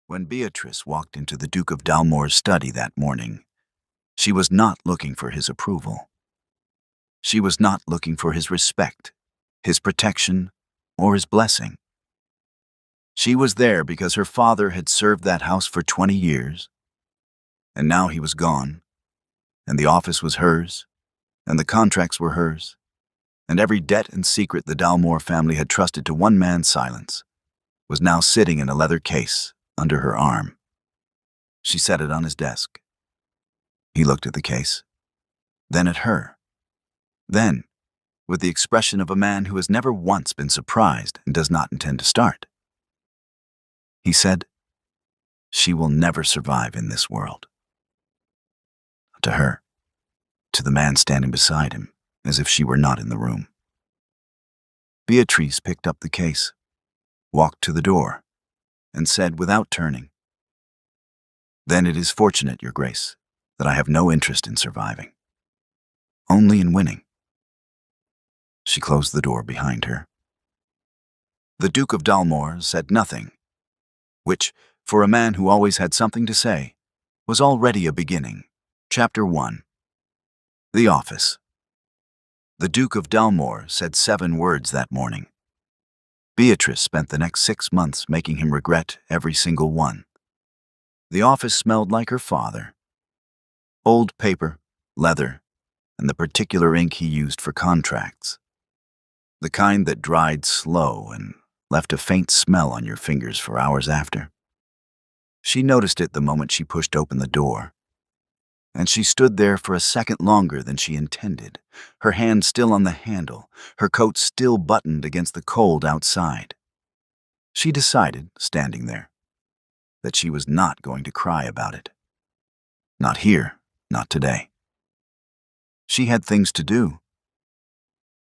When Beatrice walked into the Duke of Dalmore's study that morning, she was not looking for his approval. She was not looking for his respect, his protection, or his blessing. She was there because her father had served that house for 20 years, and now he was gone, and the office was hers, and the contracts were hers, and every debt and secret the Dalmore family had trusted to one man's silence was now sitting in a leather case under her arm. She set it on his desk. He looked at the case, then at her, then, with the expression of a man who has never once been surprised and does not intend to start, he said, "She will never survive in this world." To her, to the man standing beside him, as if she were not in the room. Beatrice picked up the case, walked to the door, and said without turning, "Then it is fortunate, Your Grace, that I have no interest in surviving, only in winning." She closed the door behind her. The Duke of Dalmore said nothing, which, for a man who always had something to say, was already a beginning. Chapter 1. The Office. The Duke of Dalmore said 7 words that morning. Beatrice spent the next 6 months making him regret every single one. The office smelled like her father. Old paper, leather, and the particular ink he used for contracts. The kind that dried slow and left a faint smell on your fingers for hours after. She noticed it the moment she pushed open the door, and she stood there for a second longer than she intended, her hand still on the handle, her coat still buttoned against the cold outside. She decided, standing there, that she was not going to cry about it. Not here, not today. She had things to do.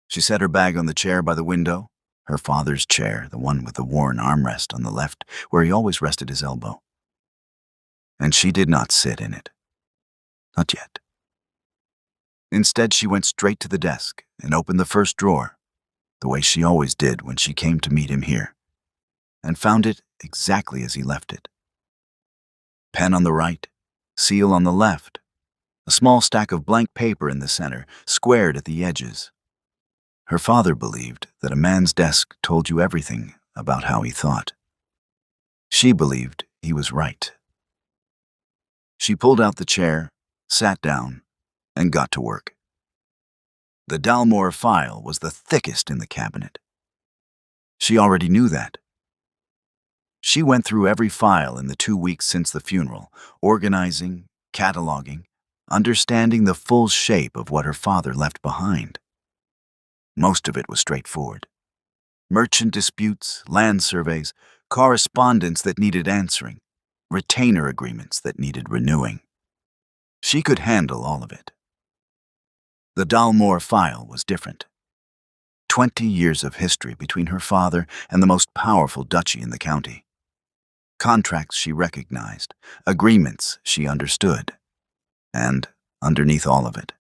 She set her bag on the chair by the window, her father's chair, the one with the worn armrest on the left, where he always rested his elbow. And she did not sit in it. Not yet. Instead, she went straight to the desk and opened the first drawer, the way she always did when she came to meet him here, and found it exactly as he left it. Pen on the right, seal on the left, a small stack of blank paper in the center, squared at the edges. Her father believed that a man's desk told you everything about how he thought. She believed he was right. She pulled out the chair, sat down, and got to work. The Dalmore file was the thickest in the cabinet. She already knew that. She went through every file in the 2 weeks since the funeral, organizing, cataloging, understanding the full shape of what her father left behind. Most of it was straightforward. Merchant disputes, land surveys, correspondence that needed answering, retainer agreements that needed renewing. She could handle all of it. The Dalmore file was different. 20 years of history between her father and the most powerful duchy in the county. Contracts she recognized, agreements she understood. And, underneath all of it,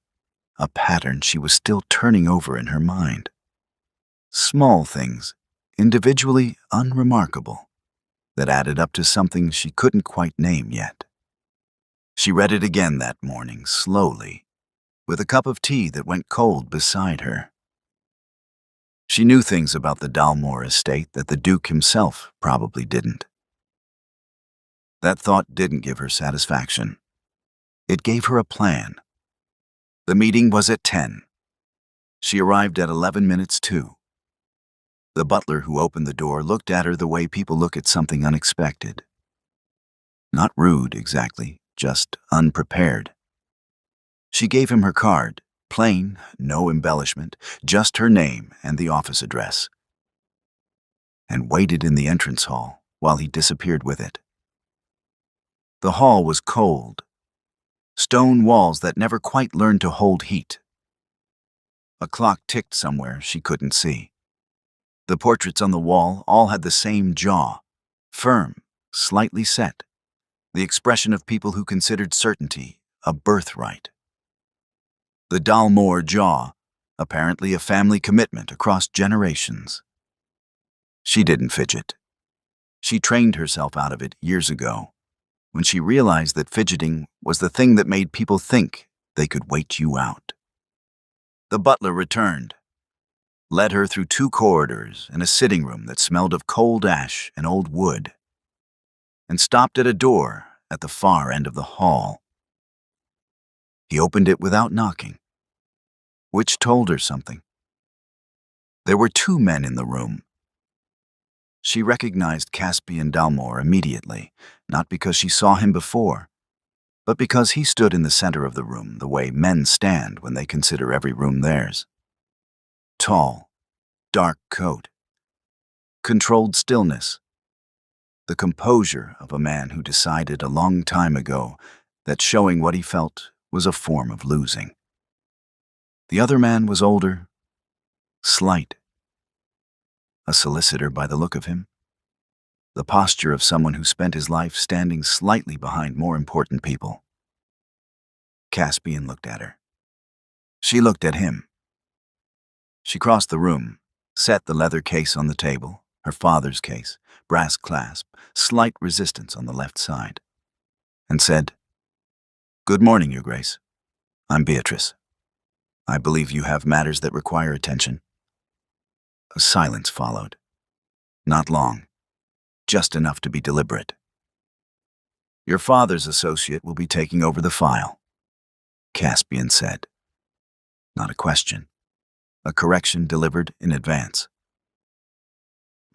a pattern she was still turning over in her mind. Small things, individually unremarkable, that added up to something she couldn't quite name yet. She read it again that morning, slowly, with a cup of tea that went cold beside her. She knew things about the Dalmore estate that the Duke himself probably didn't. That thought didn't give her satisfaction. It gave her a plan. The meeting was at 10. She arrived at 11 minutes to. The butler who opened the door looked at her the way people look at something unexpected. Not rude, exactly, just unprepared. She gave him her card, plain, no embellishment, just her name and the office address, and waited in the entrance hall while he disappeared with it. The hall was cold. Stone walls that never quite learned to hold heat. A clock ticked somewhere she couldn't see. The portraits on the wall all had the same jaw, firm, slightly set, the expression of people who considered certainty a birthright. The Dalmore jaw, apparently a family commitment across generations. She didn't fidget. She trained herself out of it years ago, when she realized that fidgeting was the thing that made people think they could wait you out. The butler returned, led her through 2 corridors and a sitting room that smelled of cold ash and old wood, and stopped at a door at the far end of the hall. He opened it without knocking, which told her something. There were 2 men in the room. She recognized Caspian Dalmor immediately, not because she saw him before, but because he stood in the center of the room the way men stand when they consider every room theirs. Tall, dark coat, controlled stillness, the composure of a man who decided a long time ago that showing what he felt was a form of losing. The other man was older, slight, a solicitor by the look of him, the posture of someone who spent his life standing slightly behind more important people. Caspian looked at her. She looked at him. She crossed the room, set the leather case on the table, her father's case, brass clasp, slight resistance on the left side, and said, "Good morning, Your Grace. I'm Beatrice. I believe you have matters that require attention." A silence followed. Not long, just enough to be deliberate. "Your father's associate will be taking over the file," Caspian said. Not a question. A correction delivered in advance.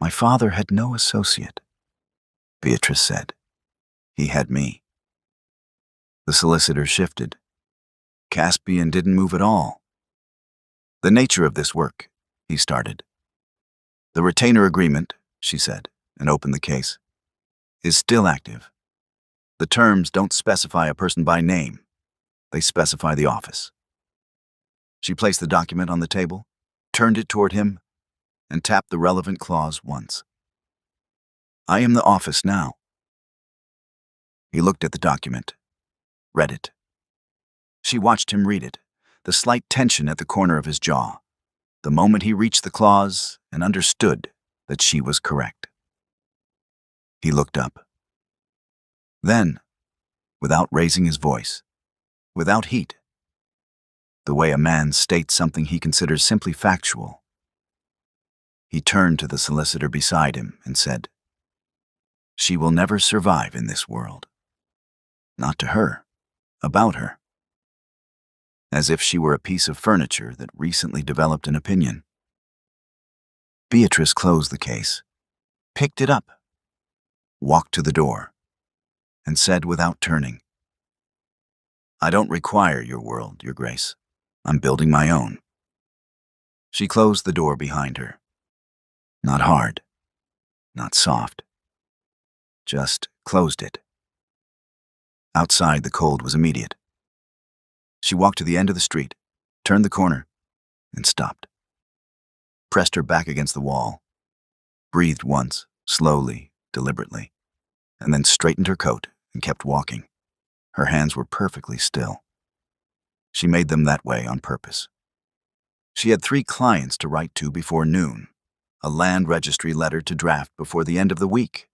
"My father had no associate," Beatrice said. "He had me." The solicitor shifted. Caspian didn't move at all. "The nature of this work," he started. "The retainer agreement," she said, and opened the case, "is still active. The terms don't specify a person by name. They specify the office." She placed the document on the table, turned it toward him, and tapped the relevant clause once. "I am the office now." He looked at the document, read it. She watched him read it, the slight tension at the corner of his jaw, the moment he reached the clause and understood that she was correct. He looked up. Then, without raising his voice, without heat, the way a man states something he considers simply factual, he turned to the solicitor beside him and said, "She will never survive in this world. Not to her, about her." As if she were a piece of furniture that recently developed an opinion. Beatrice closed the case, picked it up, walked to the door, and said without turning, "I don't require your world, Your Grace. I'm building my own." She closed the door behind her. Not hard, not soft. Just closed it. Outside, the cold was immediate. She walked to the end of the street, turned the corner, and stopped. Pressed her back against the wall, breathed once, slowly, deliberately, and then straightened her coat and kept walking. Her hands were perfectly still. She made them that way on purpose. She had 3 clients to write to before noon, a land registry letter to draft before the end of the week,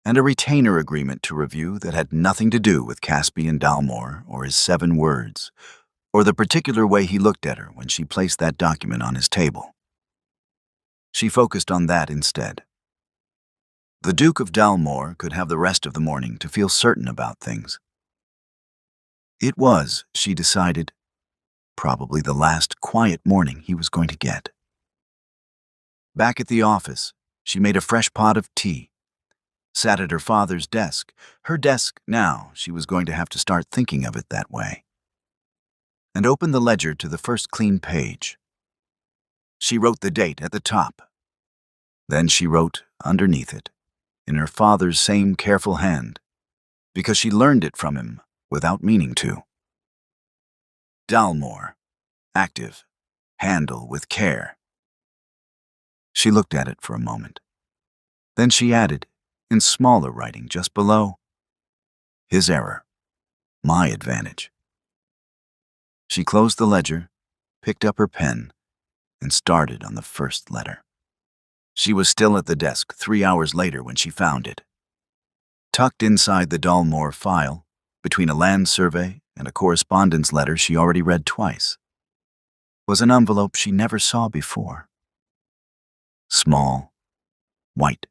and a retainer agreement to review that had nothing to do with Caspian Dalmor or his 7 words, or the particular way he looked at her when she placed that document on his table. She focused on that instead. The Duke of Dalmor could have the rest of the morning to feel certain about things. It was, she decided, probably the last quiet morning he was going to get. Back at the office, she made a fresh pot of tea, sat at her father's desk, her desk now, she was going to have to start thinking of it that way, and opened the ledger to the first clean page. She wrote the date at the top. Then she wrote underneath it, in her father's same careful hand, because she learned it from him without meaning to. Dalmor, active, handle with care. She looked at it for a moment. Then she added, in smaller writing just below, his error, my advantage. She closed the ledger, picked up her pen, and started on the first letter. She was still at the desk 3 hours later when she found it. Tucked inside the Dalmore file, between a land survey and a correspondence letter she already read twice, was an envelope she never saw before. Small, white,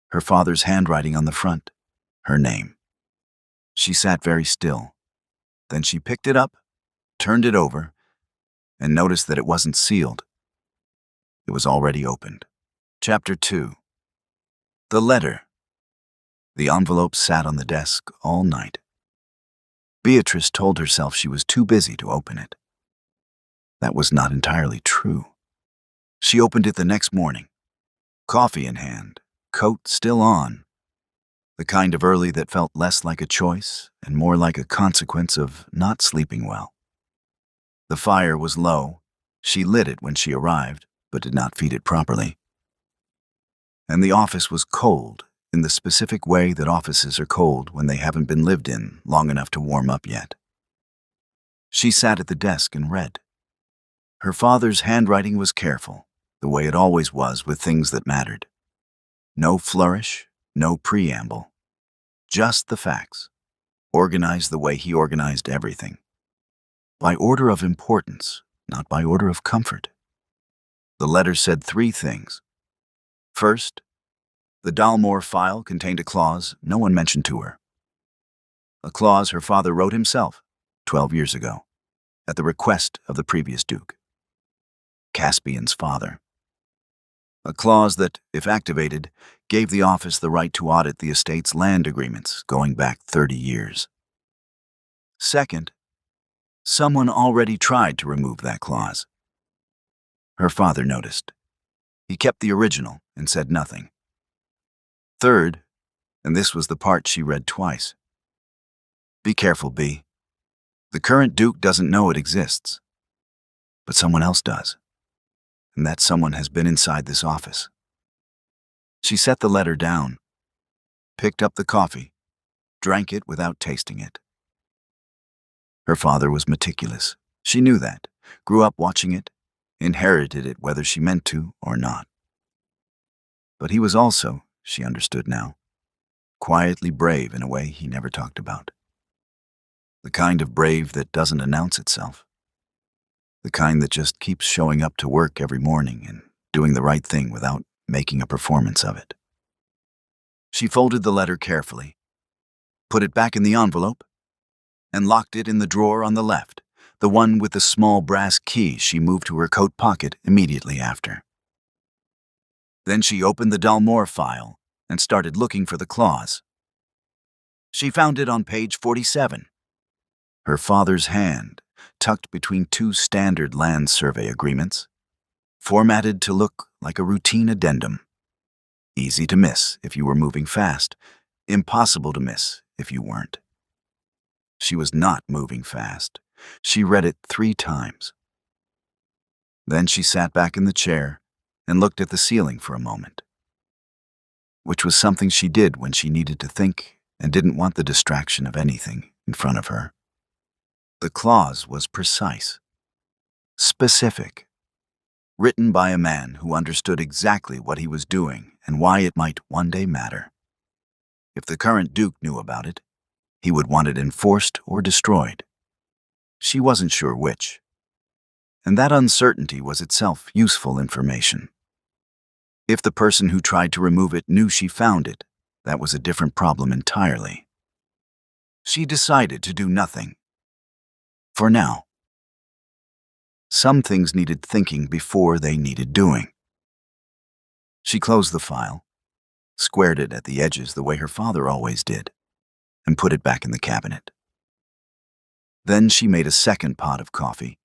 her father's handwriting on the front, her name. She sat very still. Then she picked it up, turned it over, and noticed that it wasn't sealed. It was already opened. Chapter 2. The letter. The envelope sat on the desk all night. Beatrice told herself she was too busy to open it. That was not entirely true. She opened it the next morning, coffee in hand, coat still on, the kind of early that felt less like a choice and more like a consequence of not sleeping well. The fire was low. She lit it when she arrived, but did not feed it properly. And the office was cold in the specific way that offices are cold when they haven't been lived in long enough to warm up yet. She sat at the desk and read. Her father's handwriting was careful, the way it always was with things that mattered. No flourish, no preamble. Just the facts, organized the way he organized everything. By order of importance, not by order of comfort. The letter said 3 things. First, the Dalmore file contained a clause no one mentioned to her. A clause her father wrote himself 12 years ago, at the request of the previous Duke, Caspian's father. A clause that, if activated, gave the office the right to audit the estate's land agreements going back 30 years. Second, someone already tried to remove that clause. Her father noticed. He kept the original and said nothing. Third, and this was the part she read twice. Be careful, Bea. The current Duke doesn't know it exists, but someone else does. And that someone has been inside this office. She set the letter down, picked up the coffee, drank it without tasting it. Her father was meticulous. She knew that, grew up watching it, inherited it whether she meant to or not. But he was also, she understood now, quietly brave in a way he never talked about. The kind of brave that doesn't announce itself. The kind that just keeps showing up to work every morning and doing the right thing without making a performance of it. She folded the letter carefully, put it back in the envelope, and locked it in the drawer on the left, the one with the small brass key she moved to her coat pocket immediately after. Then she opened the Dalmore file and started looking for the clause. She found it on page 47. Her father's hand, tucked between 2 standard land survey agreements, formatted to look like a routine addendum. Easy to miss if you were moving fast, impossible to miss if you weren't. She was not moving fast. She read it 3 times. Then she sat back in the chair and looked at the ceiling for a moment, which was something she did when she needed to think and didn't want the distraction of anything in front of her. The clause was precise, specific, written by a man who understood exactly what he was doing and why it might one day matter. If the current Duke knew about it, he would want it enforced or destroyed. She wasn't sure which, and that uncertainty was itself useful information. If the person who tried to remove it knew she found it, that was a different problem entirely. She decided to do nothing. For now. Some things needed thinking before they needed doing. She closed the file, squared it at the edges the way her father always did, and put it back in the cabinet. Then she made a second pot of coffee,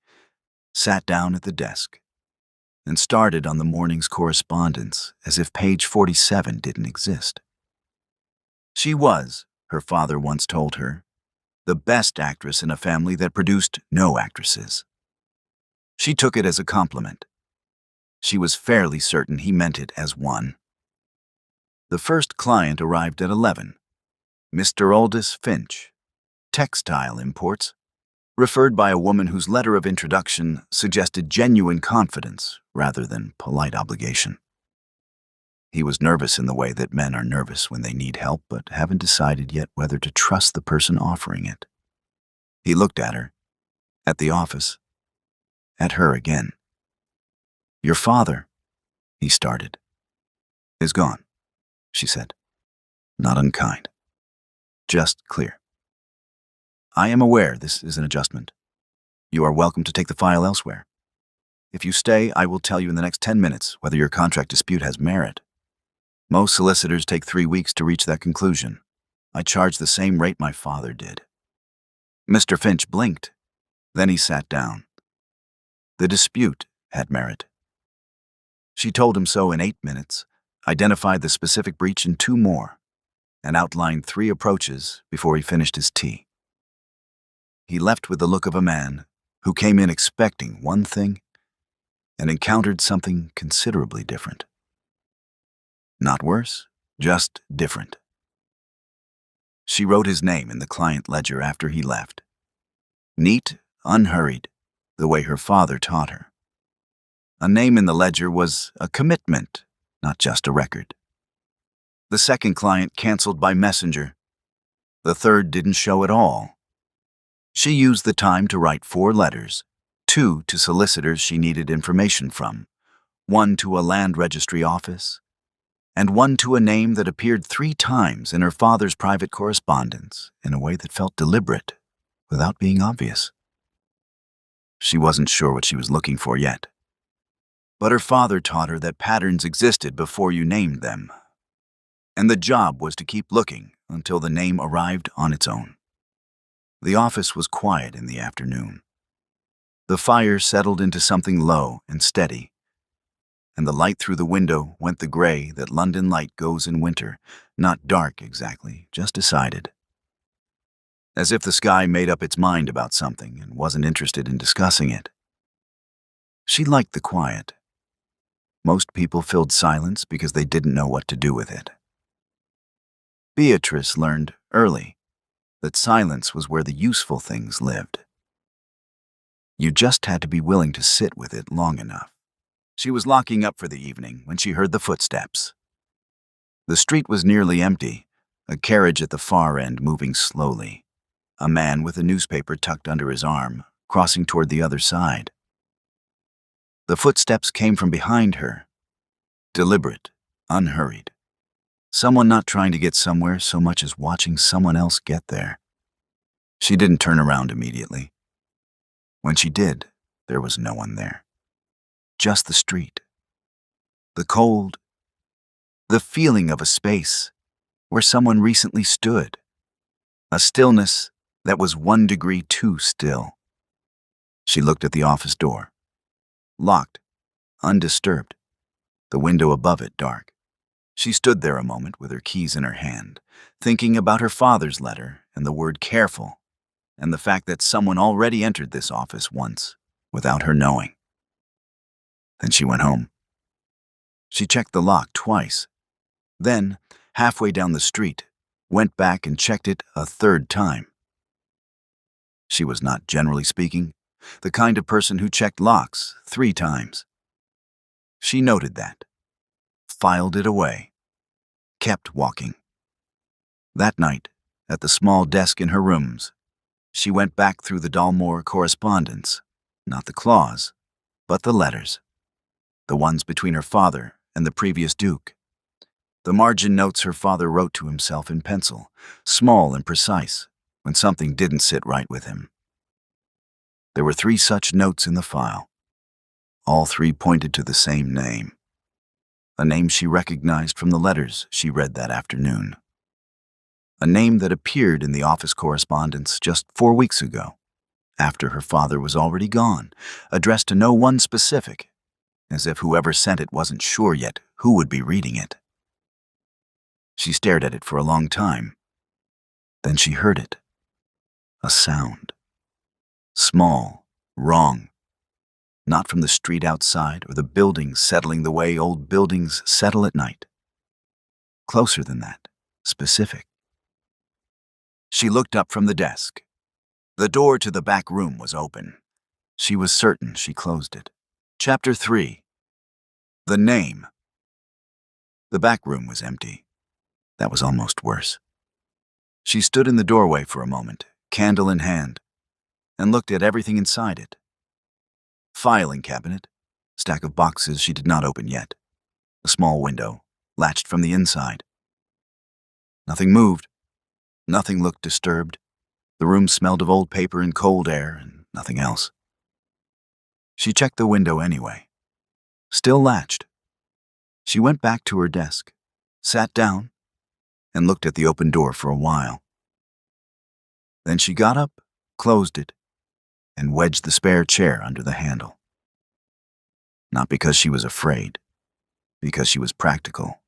sat down at the desk, and started on the morning's correspondence as if page 47 didn't exist. She was, her father once told her, the best actress in a family that produced no actresses. She took it as a compliment. She was fairly certain he meant it as one. The first client arrived at 11. Mr. Aldous Finch, textile imports, referred by a woman whose letter of introduction suggested genuine confidence rather than polite obligation. He was nervous in the way that men are nervous when they need help but haven't decided yet whether to trust the person offering it. He looked at her, at the office, at her again. "Your father," he started. "Is gone," she said. Not unkind. Just clear. "I am aware this is an adjustment. You are welcome to take the file elsewhere. If you stay, I will tell you in the next 10 minutes whether your contract dispute has merit. Most solicitors take 3 weeks to reach that conclusion. I charge the same rate my father did." Mr. Finch blinked. Then he sat down. The dispute had merit. She told him so in 8 minutes, identified the specific breach in 2 more, and outlined 3 approaches before he finished his tea. He left with the look of a man who came in expecting one thing and encountered something considerably different. Not worse, just different. She wrote his name in the client ledger after he left. Neat, unhurried, the way her father taught her. A name in the ledger was a commitment, not just a record. The second client canceled by messenger. The third didn't show at all. She used the time to write 4 letters, 2 to solicitors she needed information from, 1 to a land registry office, and 1 to a name that appeared 3 times in her father's private correspondence in a way that felt deliberate, without being obvious. She wasn't sure what she was looking for yet. But her father taught her that patterns existed before you named them, and the job was to keep looking until the name arrived on its own. The office was quiet in the afternoon. The fire settled into something low and steady, and the light through the window went the gray that London light goes in winter, not dark exactly, just decided. As if the sky made up its mind about something and wasn't interested in discussing it. She liked the quiet. Most people filled silence because they didn't know what to do with it. Beatrice learned early that silence was where the useful things lived. You just had to be willing to sit with it long enough. She was locking up for the evening when she heard the footsteps. The street was nearly empty, a carriage at the far end moving slowly, a man with a newspaper tucked under his arm, crossing toward the other side. The footsteps came from behind her, deliberate, unhurried. Someone not trying to get somewhere so much as watching someone else get there. She didn't turn around immediately. When she did, there was no one there. Just the street. The cold. The feeling of a space where someone recently stood. A stillness that was 1 degree too still. She looked at the office door. Locked, undisturbed. The window above it dark. She stood there a moment with her keys in her hand, thinking about her father's letter and the word careful, and the fact that someone already entered this office once, without her knowing. Then she went home. She checked the lock twice. Then, halfway down the street, went back and checked it a 3rd time. She was not, generally speaking, the kind of person who checked locks 3 times. She noted that, filed it away, kept walking. That night, at the small desk in her rooms, she went back through the Dalmore correspondence, not the clause, but the letters, the ones between her father and the previous Duke. The margin notes her father wrote to himself in pencil, small and precise, when something didn't sit right with him. There were 3 such notes in the file. All 3 pointed to the same name. A name she recognized from the letters she read that afternoon. A name that appeared in the office correspondence just 4 weeks ago, after her father was already gone, addressed to no one specific, as if whoever sent it wasn't sure yet who would be reading it. She stared at it for a long time. Then she heard it. A sound. Small, wrong. Not from the street outside or the buildings settling the way old buildings settle at night. Closer than that, specific. She looked up from the desk. The door to the back room was open. She was certain she closed it. Chapter 3. The Name. The back room was empty. That was almost worse. She stood in the doorway for a moment, candle in hand, and looked at everything inside it. Filing cabinet, stack of boxes she did not open yet, a small window, latched from the inside. Nothing moved. Nothing looked disturbed. The room smelled of old paper and cold air and nothing else. She checked the window anyway. Still latched. She went back to her desk, sat down, and looked at the open door for a while. Then she got up, closed it, and wedged the spare chair under the handle. Not because she was afraid, because she was practical.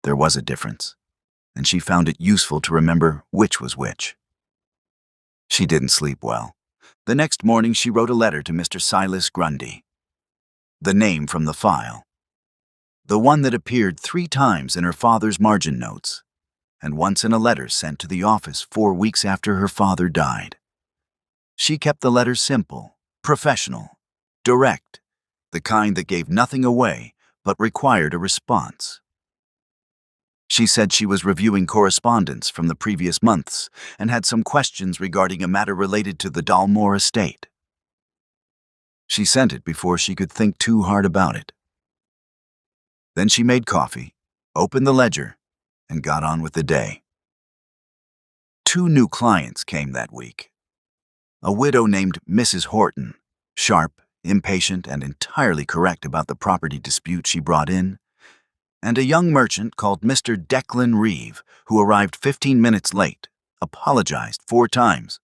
There was a difference, and she found it useful to remember which was which. She didn't sleep well. The next morning she wrote a letter to Mr. Silas Grundy. The name from the file. The one that appeared 3 times in her father's margin notes, and once in a letter sent to the office 4 weeks after her father died. She kept the letter simple, professional, direct, the kind that gave nothing away but required a response. She said she was reviewing correspondence from the previous months and had some questions regarding a matter related to the Dalmore estate. She sent it before she could think too hard about it. Then she made coffee, opened the ledger, and got on with the day. 2 new clients came that week. A widow named Mrs. Horton, sharp, impatient, and entirely correct about the property dispute she brought in, and a young merchant called Mr. Declan Reeve, who arrived 15 minutes late, apologized 4 times,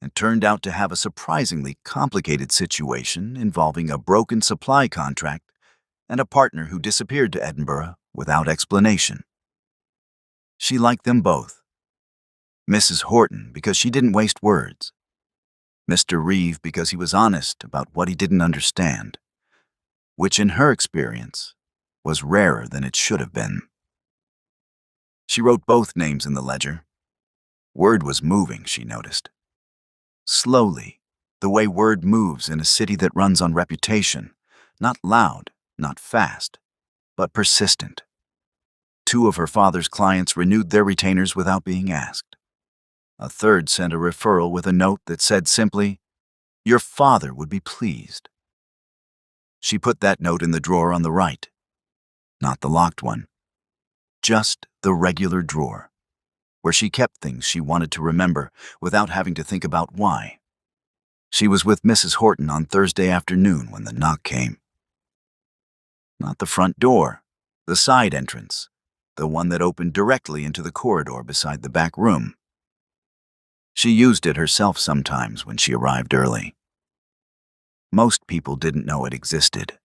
and turned out to have a surprisingly complicated situation involving a broken supply contract and a partner who disappeared to Edinburgh without explanation. She liked them both. Mrs. Horton because she didn't waste words. Mr. Reeve because he was honest about what he didn't understand, which in her experience was rarer than it should have been. She wrote both names in the ledger. Word was moving, she noticed. Slowly, the way word moves in a city that runs on reputation, not loud, not fast, but persistent. 2 of her father's clients renewed their retainers without being asked. A third sent a referral with a note that said simply, "Your father would be pleased." She put that note in the drawer on the right, not the locked one, just the regular drawer, where she kept things she wanted to remember without having to think about why. She was with Mrs. Horton on Thursday afternoon when the knock came. Not the front door, the side entrance, the one that opened directly into the corridor beside the back room. She used it herself sometimes when she arrived early. Most people didn't know it existed.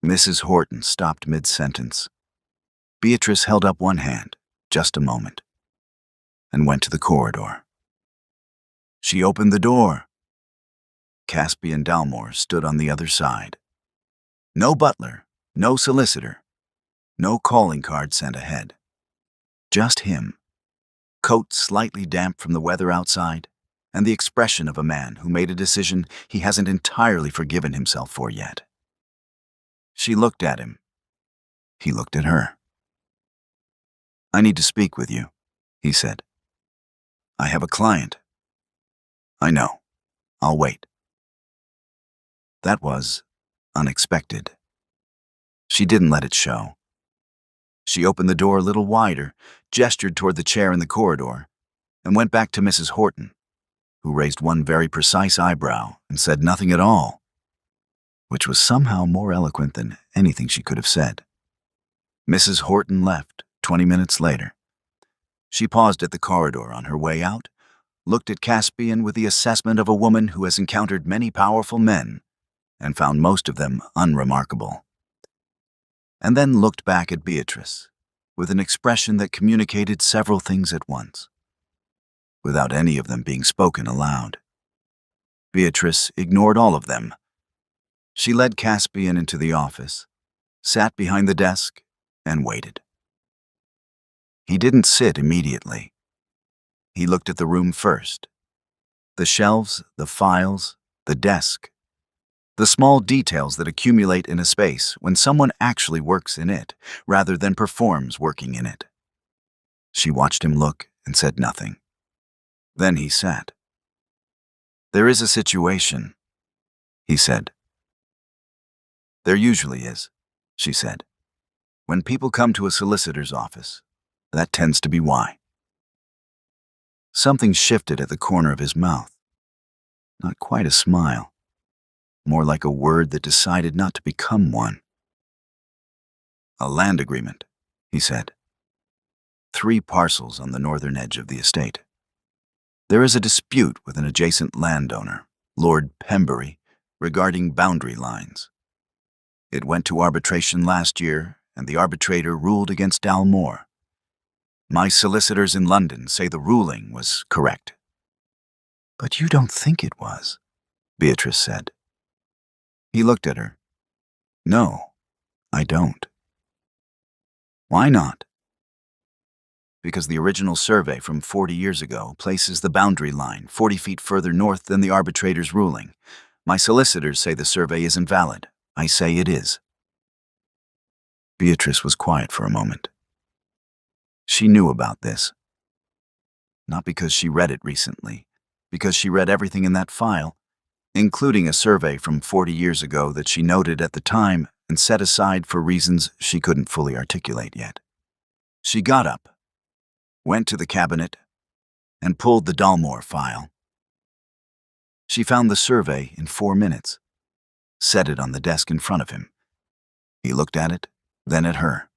Mrs. Horton stopped mid-sentence. Beatrice held up one hand, just a moment, and went to the corridor. She opened the door. Caspian Dalmore stood on the other side. No butler, no solicitor, no calling card sent ahead. Just him, coat slightly damp from the weather outside, and the expression of a man who made a decision he hasn't entirely forgiven himself for yet. She looked at him. He looked at her. "I need to speak with you," he said. "I have a client." "I know. I'll wait." That was unexpected. She didn't let it show. She opened the door a little wider, gestured toward the chair in the corridor, and went back to Mrs. Horton, who raised one very precise eyebrow and said nothing at all, which was somehow more eloquent than anything she could have said. Mrs. Horton left 20 minutes later. She paused at the corridor on her way out, looked at Caspian with the assessment of a woman who has encountered many powerful men and found most of them unremarkable, and then looked back at Beatrice with an expression that communicated several things at once, without any of them being spoken aloud. Beatrice ignored all of them. She led Caspian into the office, sat behind the desk, and waited. He didn't sit immediately. He looked at the room first. The shelves, the files, the desk. The small details that accumulate in a space when someone actually works in it, rather than performs working in it. She watched him look and said nothing. Then he sat. "There is a situation," he said. "There usually is," she said. "When people come to a solicitor's office, that tends to be why." Something shifted at the corner of his mouth. Not quite a smile. More like a word that decided not to become one. "A land agreement," he said. 3 parcels on the northern edge of the estate. There is a dispute with an adjacent landowner, Lord Pembury, regarding boundary lines. It went to arbitration last year, and the arbitrator ruled against Dalmore. My solicitors in London say the ruling was correct. "But you don't think it was," Beatrice said. He looked at her. "No, I don't." "Why not?" "Because the original survey from 40 years ago places the boundary line 40 feet further north than the arbitrator's ruling. My solicitors say the survey is invalid. I say it is." Beatrice was quiet for a moment. She knew about this. Not because she read it recently, because she read everything in that file, including a survey from 40 years ago that she noted at the time and set aside for reasons she couldn't fully articulate yet. She got up, went to the cabinet, and pulled the Dalmore file. She found the survey in 4 minutes, set it on the desk in front of him. He looked at it, then at her.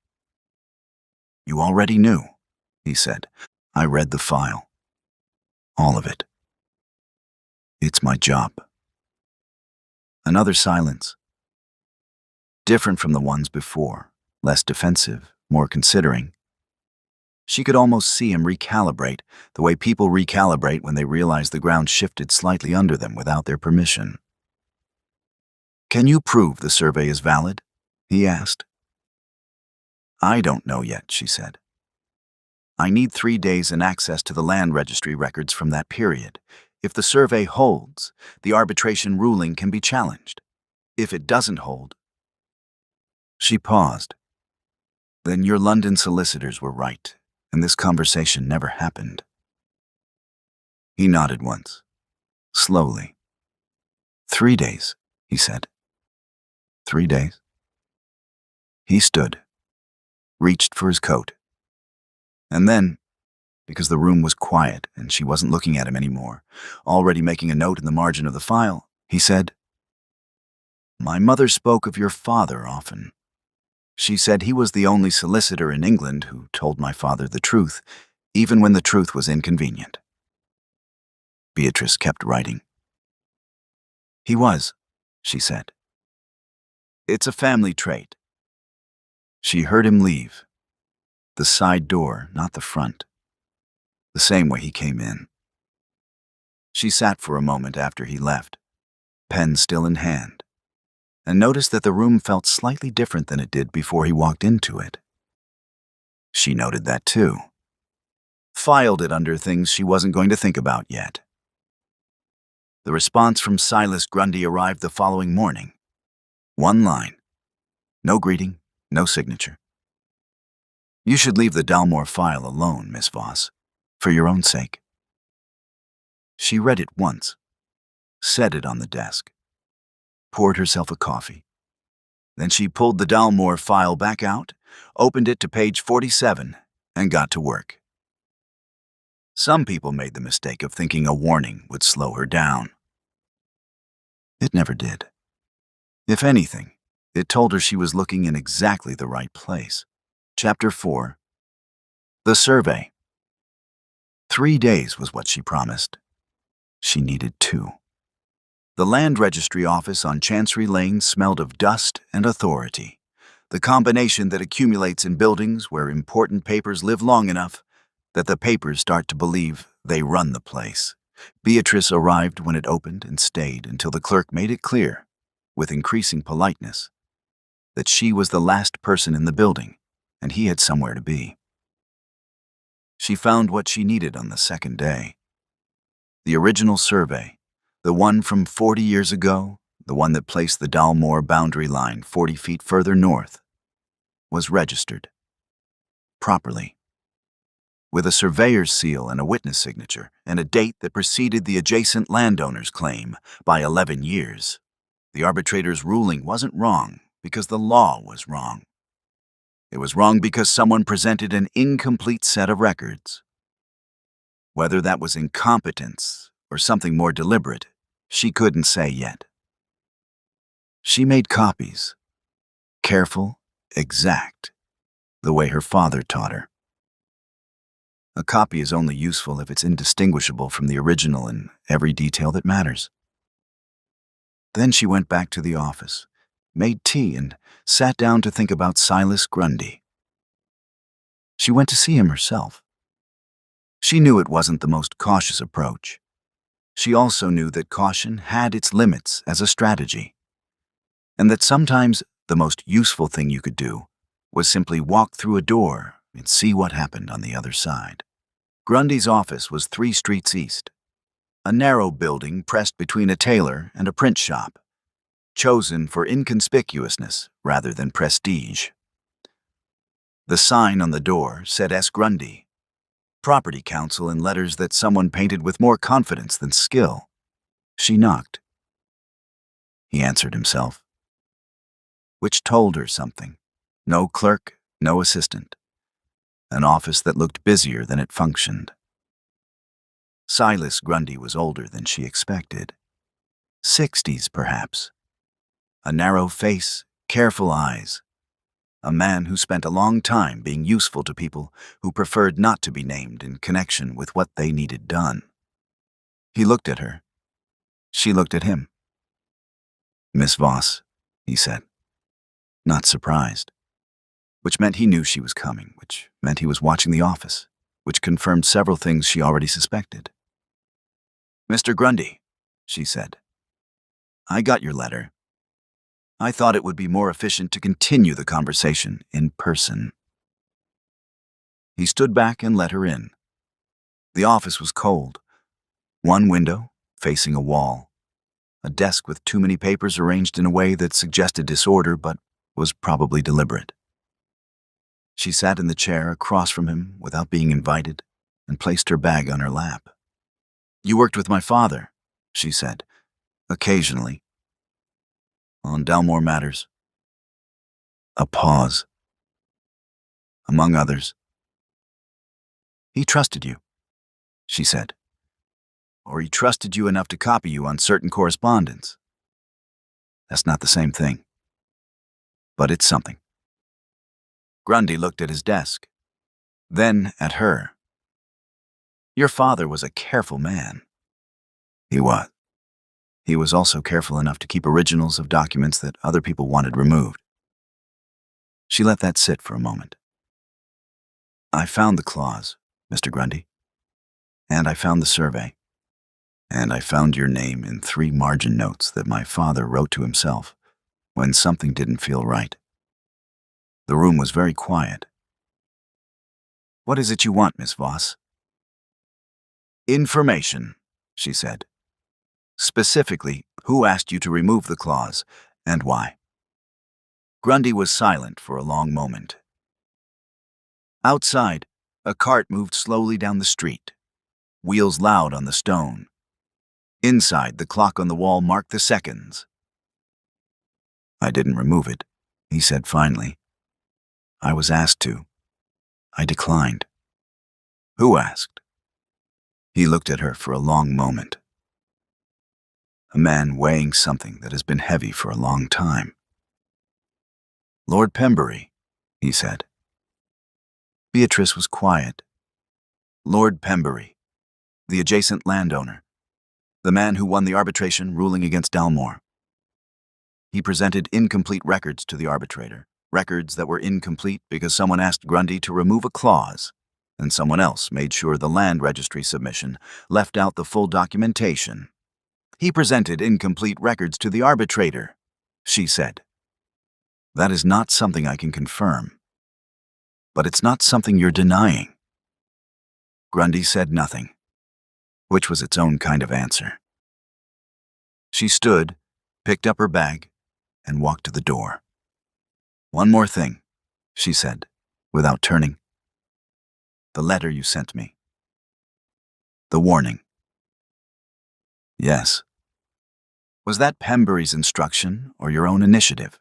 "You already knew," he said. "I read the file. All of it. It's my job." Another silence. Different from the ones before, less defensive, more considering. She could almost see him recalibrate, the way people recalibrate when they realize the ground shifted slightly under them without their permission. "Can you prove the survey is valid?" he asked. "I don't know yet," she said. "I need 3 days and access to the land registry records from that period. If the survey holds, the arbitration ruling can be challenged. If it doesn't hold..." She paused. "Then your London solicitors were right, and this conversation never happened." He nodded once, slowly. 3 days, he said. 3 days. He stood, reached for his coat. And then, because the room was quiet and she wasn't looking at him anymore, already making a note in the margin of the file, he said, "My mother spoke of your father often. She said he was the only solicitor in England who told my father the truth, even when the truth was inconvenient." Beatrice kept writing. "He was," she said. "It's a family trait." She heard him leave. The side door, not the front. The same way he came in. She sat for a moment after he left, pen still in hand, and noticed that the room felt slightly different than it did before he walked into it. She noted that too. Filed it under things she wasn't going to think about yet. The response from Silas Grundy arrived the following morning. 1 line. No greeting, no signature. "You should leave the Dalmore file alone, Miss Voss, for your own sake." She read it once, set it on the desk, poured herself a coffee. Then she pulled the Dalmore file back out, opened it to page 47, and got to work. Some people made the mistake of thinking a warning would slow her down. It never did. If anything, it told her she was looking in exactly the right place. Chapter 4. The survey. 3 days was what she promised. She needed 2. The land registry office on Chancery Lane smelled of dust and authority, the combination that accumulates in buildings where important papers live long enough that the papers start to believe they run the place. Beatrice arrived when it opened and stayed until the clerk made it clear, with increasing politeness, that she was the last person in the building and he had somewhere to be. She found what she needed on the second day. The original survey, the one from 40 years ago, the one that placed the Dalmore boundary line 40 feet further north, was registered properly, with a surveyor's seal and a witness signature, and a date that preceded the adjacent landowner's claim by 11 years. The arbitrator's ruling wasn't wrong because the law was wrong. It was wrong because someone presented an incomplete set of records. Whether that was incompetence or something more deliberate, she couldn't say yet. She made copies, careful, exact, the way her father taught her. A copy is only useful if it's indistinguishable from the original in every detail that matters. Then she went back to the office, made tea, and sat down to think about Silas Grundy. She went to see him herself. She knew it wasn't the most cautious approach. She also knew that caution had its limits as a strategy, and that sometimes the most useful thing you could do was simply walk through a door and see what happened on the other side. Grundy's office was 3 streets east, a narrow building pressed between a tailor and a print shop, chosen for inconspicuousness rather than prestige. The sign on the door said S. Grundy, Property Counsel, in letters that someone painted with more confidence than skill. She knocked. He answered himself, which told her something. No clerk, no assistant. An office that looked busier than it functioned. Silas Grundy was older than she expected. 60s, perhaps. A narrow face, careful eyes. A man who spent a long time being useful to people who preferred not to be named in connection with what they needed done. He looked at her. She looked at him. "Miss Voss," he said, not surprised. Which meant he knew she was coming, which meant he was watching the office, which confirmed several things she already suspected. "Mr. Grundy," she said, "I got your letter. I thought it would be more efficient to continue the conversation in person." He stood back and let her in. The office was cold. One window, facing a wall. A desk with too many papers arranged in a way that suggested disorder but was probably deliberate. She sat in the chair across from him without being invited and placed her bag on her lap. "You worked with my father," she said, "occasionally. On Dalmore matters." A pause. "Among others." "He trusted you," she said. "Or he trusted you enough to copy you on certain correspondence. That's not the same thing. But it's something." Grundy looked at his desk, then at her. "Your father was a careful man." He was. He was also careful enough to keep originals of documents that other people wanted removed. She let that sit for a moment. "I found the clause, Mr. Grundy. And I found the survey. And I found your name in 3 margin notes that my father wrote to himself when something didn't feel right." The room was very quiet. "What is it you want, Miss Voss?" "Information," she said. "Specifically, who asked you to remove the clause, and why?" Grundy was silent for a long moment. Outside, a cart moved slowly down the street, wheels loud on the stone. Inside, the clock on the wall marked the seconds. "I didn't remove it," he said finally. "I was asked to. I declined." "Who asked?" He looked at her for a long moment. A man weighing something that has been heavy for a long time. "Lord Pembury," he said. Beatrice was quiet. Lord Pembury, the adjacent landowner, the man who won the arbitration ruling against Dalmore. He presented incomplete records to the arbitrator, records that were incomplete because someone asked Grundy to remove a clause, and someone else made sure the land registry submission left out the full documentation. "He presented incomplete records to the arbitrator," she said. "That is not something I can confirm. But it's not something you're denying." Grundy said nothing, which was its own kind of answer. She stood, picked up her bag, and walked to the door. "One more thing," she said, without turning. "The letter you sent me. The warning." "Yes." "Was that Pembury's instruction or your own initiative?"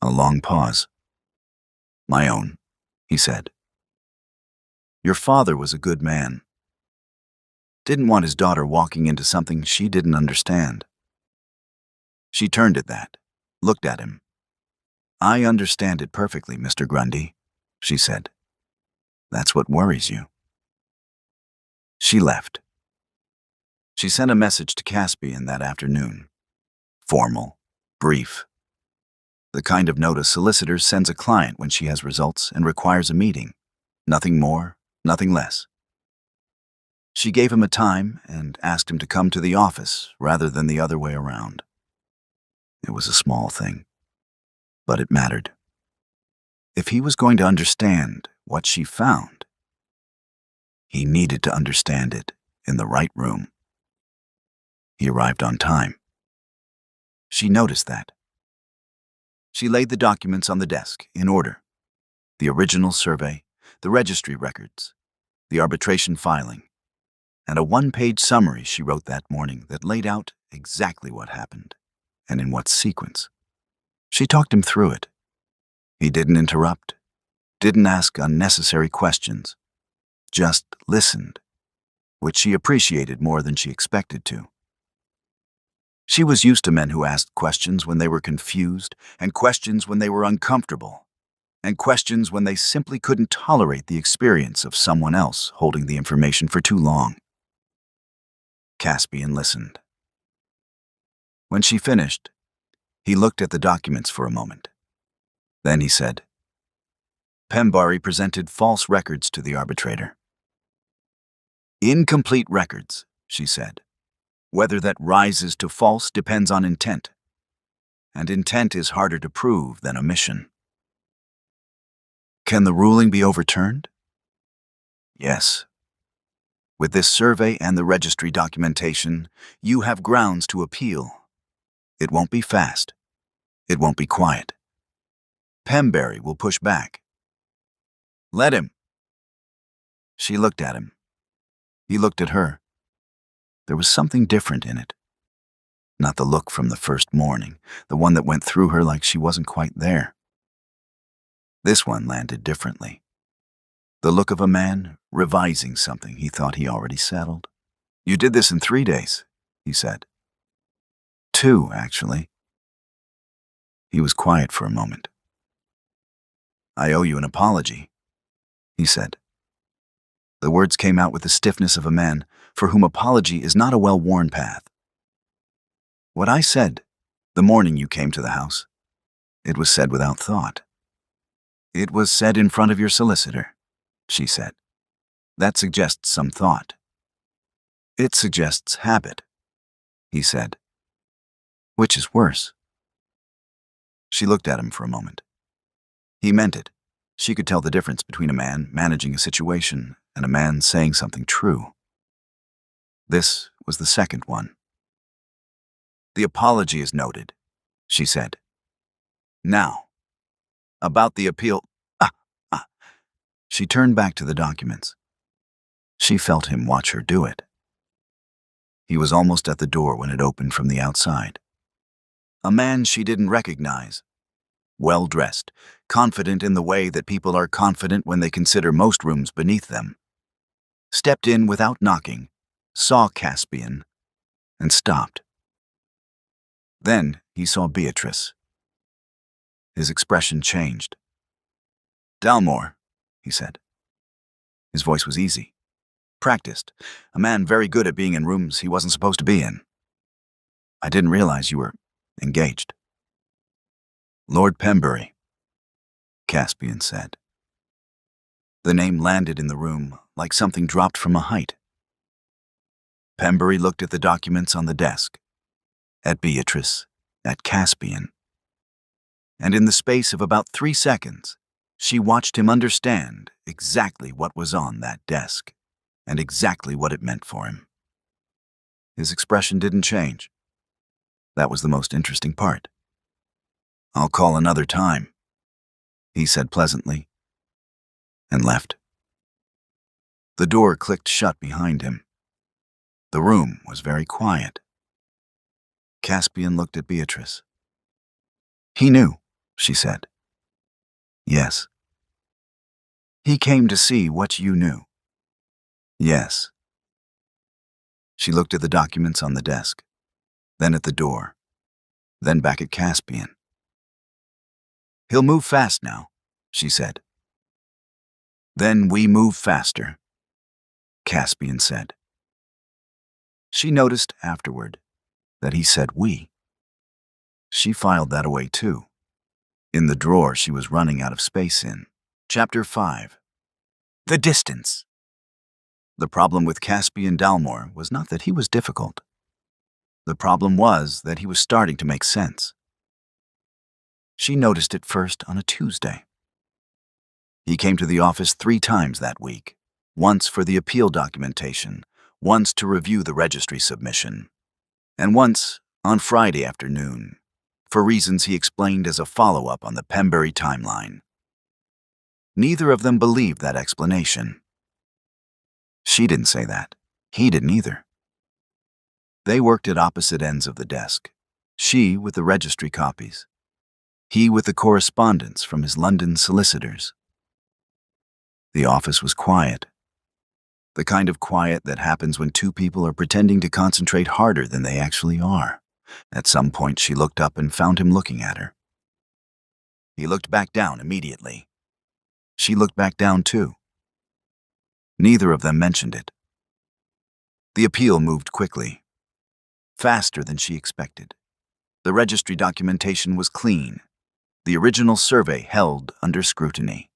A long pause. "My own," he said. "Your father was a good man. Didn't want his daughter walking into something she didn't understand." She turned at that, looked at him. "I understand it perfectly, Mr. Grundy," she said. "That's what worries you." She left. She sent a message to Caspian that afternoon. Formal, brief. The kind of note a solicitor sends a client when she has results and requires a meeting. Nothing more, nothing less. She gave him a time and asked him to come to the office rather than the other way around. It was a small thing, but it mattered. If he was going to understand what she found, he needed to understand it in the right room. He arrived on time. She noticed that. She laid the documents on the desk in order: the original survey, the registry records, the arbitration filing, and a one-page summary she wrote that morning that laid out exactly what happened and in what sequence. She talked him through it. He didn't interrupt, didn't ask unnecessary questions, just listened, which she appreciated more than she expected to. She was used to men who asked questions when they were confused, and questions when they were uncomfortable, and questions when they simply couldn't tolerate the experience of someone else holding the information for too long. Caspian listened. When she finished, he looked at the documents for a moment. Then he said, "Pembury presented false records to the arbitrator." "Incomplete records," she said. "Whether that rises to false depends on intent, and intent is harder to prove than omission." "Can the ruling be overturned?" "Yes. With this survey and the registry documentation, you have grounds to appeal. It won't be fast. It won't be quiet. Pembury will push back." "Let him." She looked at him. He looked at her. There was something different in it. Not the look from the first morning, the one that went through her like she wasn't quite there. This one landed differently. The look of a man revising something he thought he already settled. "You did this in 3 days," he said. 2, actually. He was quiet for a moment. "I owe you an apology," he said. The words came out with the stiffness of a man for whom apology is not a well-worn path. "What I said the morning you came to the house, it was said without thought." "It was said in front of your solicitor," she said. "That suggests some thought." "It suggests habit," he said. "Which is worse?" She looked at him for a moment. He meant it. She could tell the difference between a man managing a situation and a man saying something true. This was the second one. "The apology is noted," she said. "Now, about the appeal." Ah, ah. She turned back to the documents. She felt him watch her do it. He was almost at the door when it opened from the outside. A man she didn't recognize, well-dressed, confident in the way that people are confident when they consider most rooms beneath them, stepped in without knocking, saw Caspian, and stopped. Then he saw Beatrice. His expression changed. "Dalmore," he said. His voice was easy, practiced, a man very good at being in rooms he wasn't supposed to be in. "I didn't realize you were engaged." "Lord Pembury," Caspian said. The name landed in the room like something dropped from a height. Pembury looked at the documents on the desk, at Beatrice, at Caspian. And in the space of about 3 seconds, she watched him understand exactly what was on that desk and exactly what it meant for him. His expression didn't change. That was the most interesting part. "I'll call another time," he said pleasantly, and left. The door clicked shut behind him. The room was very quiet. Caspian looked at Beatrice. "He knew," she said. "Yes." "He came to see what you knew." "Yes." She looked at the documents on the desk, then at the door, then back at Caspian. "He'll move fast now," she said. "Then we move faster," Caspian said. She noticed afterward that he said we. She filed that away too, in the drawer she was running out of space in. Chapter 5. The Distance. The problem with Caspian Dalmor was not that he was difficult. The problem was that he was starting to make sense. She noticed it first on a Tuesday. He came to the office 3 times that week, once for the appeal documentation, once to review the registry submission, and once on Friday afternoon, for reasons he explained as a follow-up on the Pembury timeline. Neither of them believed that explanation. She didn't say that. He didn't either. They worked at opposite ends of the desk, she with the registry copies, he with the correspondence from his London solicitors. The office was quiet. The kind of quiet that happens when 2 people are pretending to concentrate harder than they actually are. At some point, she looked up and found him looking at her. He looked back down immediately. She looked back down too. Neither of them mentioned it. The appeal moved quickly, faster than she expected. The registry documentation was clean. The original survey held under scrutiny.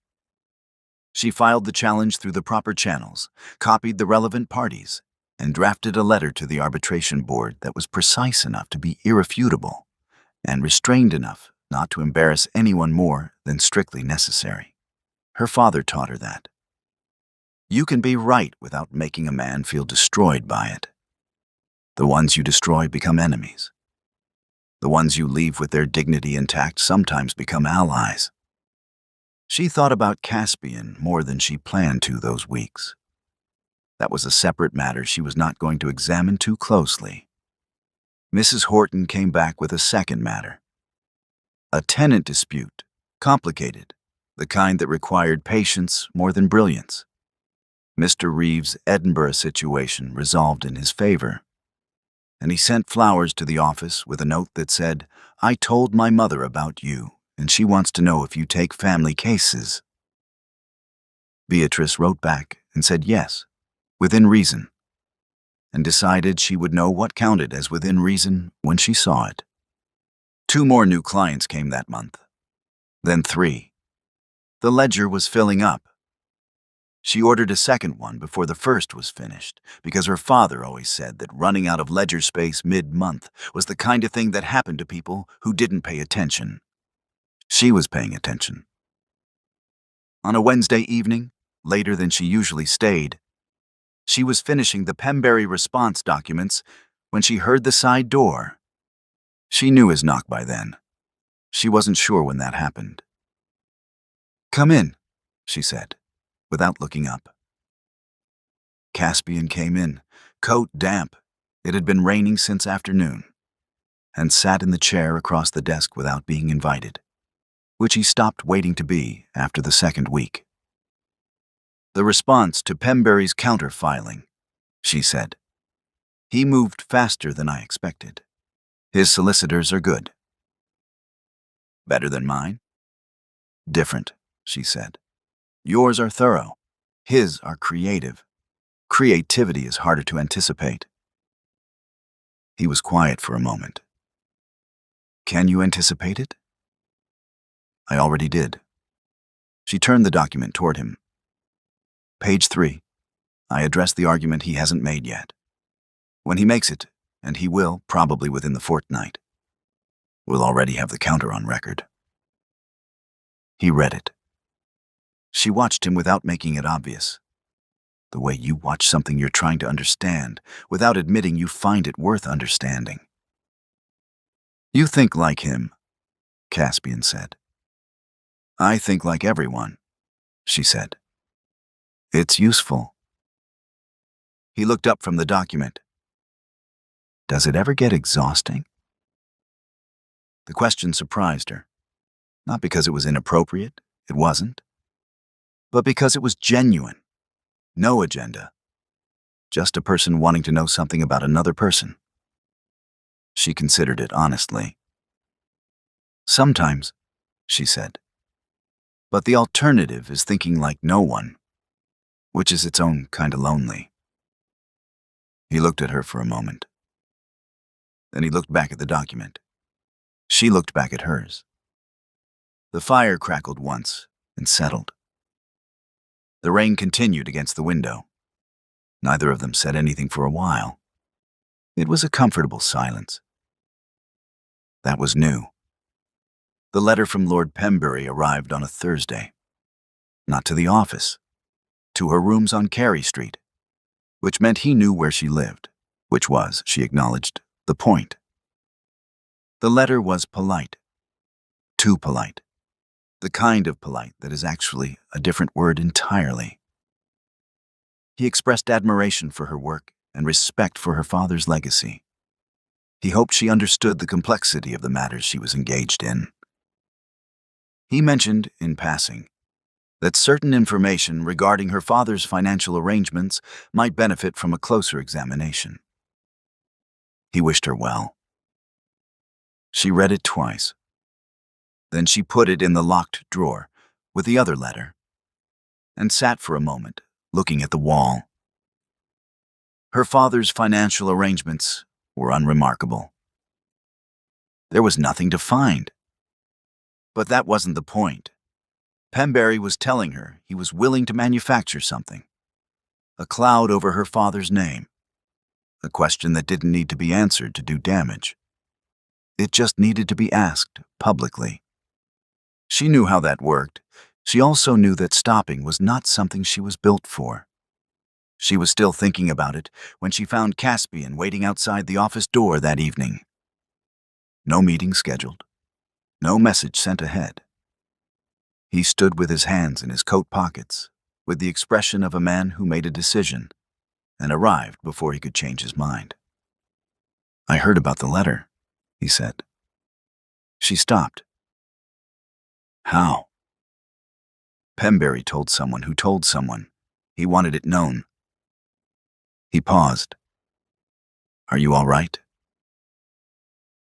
She filed the challenge through the proper channels, copied the relevant parties, and drafted a letter to the arbitration board that was precise enough to be irrefutable and restrained enough not to embarrass anyone more than strictly necessary. Her father taught her that. You can be right without making a man feel destroyed by it. The ones you destroy become enemies. The ones you leave with their dignity intact sometimes become allies. She thought about Caspian more than she planned to those weeks. That was a separate matter she was not going to examine too closely. Mrs. Horton came back with a second matter. A tenant dispute, complicated, the kind that required patience more than brilliance. Mr. Reeves' Edinburgh situation resolved in his favor, and he sent flowers to the office with a note that said, "I told my mother about you, and she wants to know if you take family cases." Beatrice wrote back and said yes, within reason, and decided she would know what counted as within reason when she saw it. 2 more new clients came that month, then 3. The ledger was filling up. She ordered a second one before the first was finished, because her father always said that running out of ledger space mid-month was the kind of thing that happened to people who didn't pay attention. She was paying attention. On a Wednesday evening, later than she usually stayed, she was finishing the Pembury response documents when she heard the side door. She knew his knock by then. She wasn't sure when that happened. "Come in," she said, without looking up. Caspian came in, coat damp. It had been raining since afternoon, and sat in the chair across the desk without being invited, which he stopped waiting to be after the second week. "The response to Pembury's counter-filing," she said. "He moved faster than I expected. His solicitors are good." "Better than mine?" "Different," she said. "Yours are thorough. His are creative. Creativity is harder to anticipate." He was quiet for a moment. "Can you anticipate it?" "I already did." She turned the document toward him. "Page 3. I address the argument he hasn't made yet. When he makes it, and he will, probably within the fortnight, we'll already have the counter on record." He read it. She watched him without making it obvious. The way you watch something you're trying to understand, without admitting you find it worth understanding. You think like him, Caspian said. I think like everyone, she said. It's useful. He looked up from the document. Does it ever get exhausting? The question surprised her. Not because it was inappropriate, it wasn't, but because it was genuine. No agenda. Just a person wanting to know something about another person. She considered it honestly. Sometimes, she said. But the alternative is thinking like no one, which is its own kind of lonely. He looked at her for a moment. Then he looked back at the document. She looked back at hers. The fire crackled once and settled. The rain continued against the window. Neither of them said anything for a while. It was a comfortable silence. That was new. The letter from Lord Pembury arrived on a Thursday. Not to the office. To her rooms on Carey Street, which meant he knew where she lived, which was, she acknowledged, the point. The letter was polite. Too polite. The kind of polite that is actually a different word entirely. He expressed admiration for her work and respect for her father's legacy. He hoped she understood the complexity of the matters she was engaged in. He mentioned, in passing, that certain information regarding her father's financial arrangements might benefit from a closer examination. He wished her well. She read it twice. Then she put it in the locked drawer with the other letter and sat for a moment, looking at the wall. Her father's financial arrangements were unremarkable. There was nothing to find. But that wasn't the point. Pembury was telling her he was willing to manufacture something. A cloud over her father's name. A question that didn't need to be answered to do damage. It just needed to be asked publicly. She knew how that worked. She also knew that stopping was not something she was built for. She was still thinking about it when she found Caspian waiting outside the office door that evening. No meeting scheduled. No message sent ahead. He stood with his hands in his coat pockets, with the expression of a man who made a decision and arrived before he could change his mind. I heard about the letter, he said. She stopped. How? Pembury told someone who told someone. He wanted it known. He paused. Are you all right?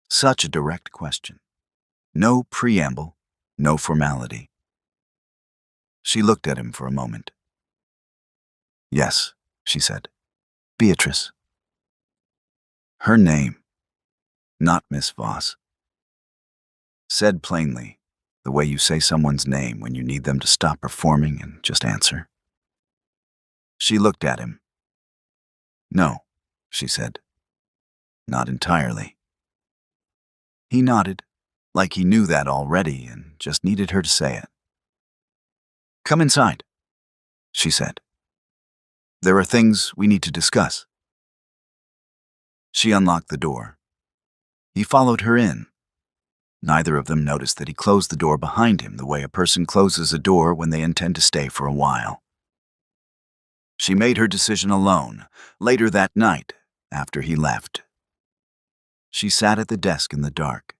Such a direct question. No preamble, no formality. She looked at him for a moment. Yes, she said. Beatrice. Her name, not Miss Voss. Said plainly, the way you say someone's name when you need them to stop performing and just answer. She looked at him. No, she said. Not entirely. He nodded, like he knew that already and just needed her to say it. Come inside, she said. There are things we need to discuss. She unlocked the door. He followed her in. Neither of them noticed that he closed the door behind him the way a person closes a door when they intend to stay for a while. She made her decision alone, later that night, after he left. She sat at the desk in the dark.